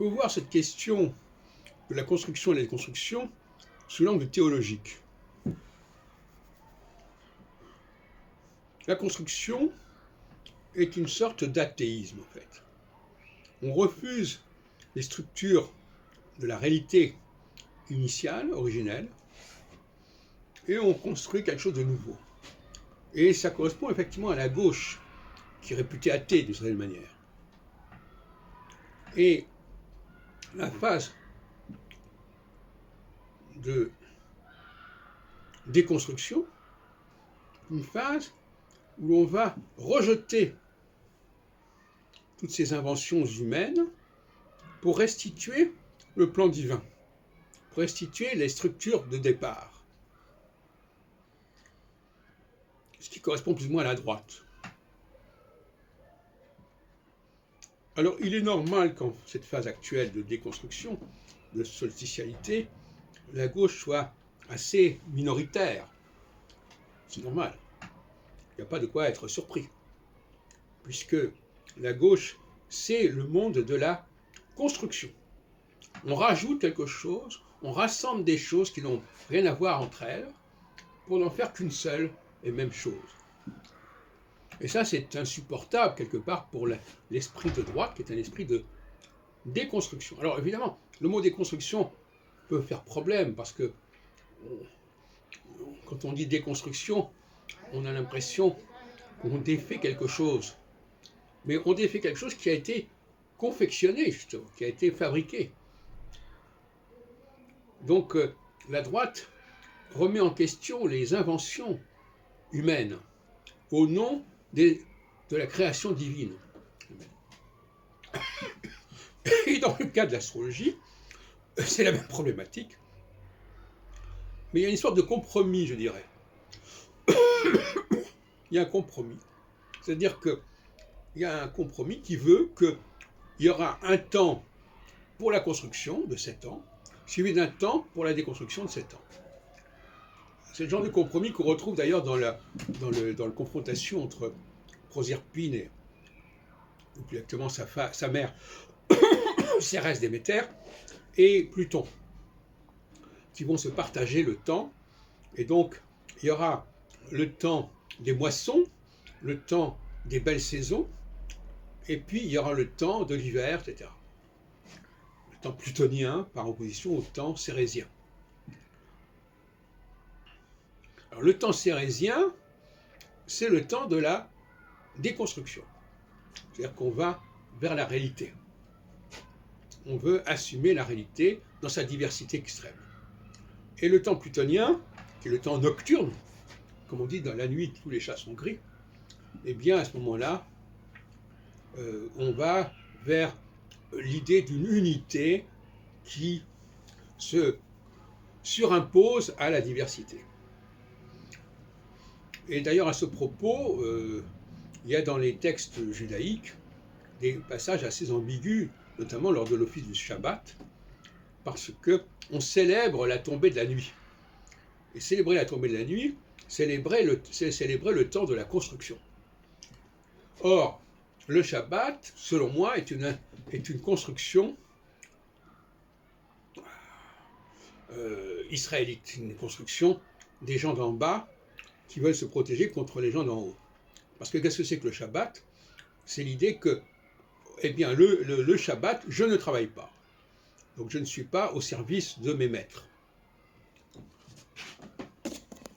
faut voir cette question de la construction et de la déconstruction sous l'angle théologique. La construction est une sorte d'athéisme, en fait. On refuse les structures de la réalité initiale, originelle, et on construit quelque chose de nouveau. Et ça correspond effectivement à la gauche, qui est réputée athée d'une certaine manière. Et la phase de déconstruction, une phase où l'on va rejeter toutes ces inventions humaines pour restituer le plan divin, pour restituer les structures de départ. Ce qui correspond plus ou moins à la droite. Alors, il est normal qu'en cette phase actuelle de déconstruction, de solsticialité, la gauche soit assez minoritaire. C'est normal. Il n'y a pas de quoi être surpris. Puisque la gauche, c'est le monde de la construction. On rajoute quelque chose, on rassemble des choses qui n'ont rien à voir entre elles, pour n'en faire qu'une seule et même chose. Et ça, c'est insupportable, quelque part, pour l'esprit de droite, qui est un esprit de déconstruction. Alors, évidemment, le mot déconstruction peut faire problème, parce que quand on dit déconstruction, on a l'impression qu'on défait quelque chose. Mais on défait quelque chose qui a été confectionné, justement, qui a été fabriqué. Donc, la droite remet en question les inventions humaines au nom de la création divine. Et dans le cas de l'astrologie, c'est la même problématique. Mais il y a une sorte de compromis, je dirais. Il y a un compromis. C'est-à-dire qu'il y a un compromis qui veut qu'il y aura un temps pour la construction de 7 ans, suivi d'un temps pour la déconstruction de 7 ans. C'est le genre de compromis qu'on retrouve d'ailleurs dans la confrontation entre Proserpine et, ou plus exactement sa mère, Cérès Déméter, et Pluton, qui vont se partager le temps. Et donc, il y aura le temps des moissons, le temps des belles saisons, et puis il y aura le temps de l'hiver, etc. Le temps plutonien par opposition au temps cérésien. Alors, le temps cérésien, c'est le temps de la déconstruction. C'est-à-dire qu'on va vers la réalité. On veut assumer la réalité dans sa diversité extrême. Et le temps plutonien, qui est le temps nocturne, comme on dit dans la nuit, tous les chats sont gris, eh bien à ce moment-là, on va vers l'idée d'une unité qui se surimpose à la diversité. Et d'ailleurs, à ce propos, il y a dans les textes judaïques des passages assez ambigus, notamment lors de l'office du Shabbat, parce qu'on célèbre la tombée de la nuit. Et célébrer la tombée de la nuit, c'est célébrer le temps de la construction. Or, le Shabbat, selon moi, est une construction israélite, une construction des gens d'en bas qui veulent se protéger contre les gens d'en haut. Parce que qu'est-ce que c'est que le Shabbat? C'est l'idée que, eh bien, le Shabbat, je ne travaille pas. Donc je ne suis pas au service de mes maîtres.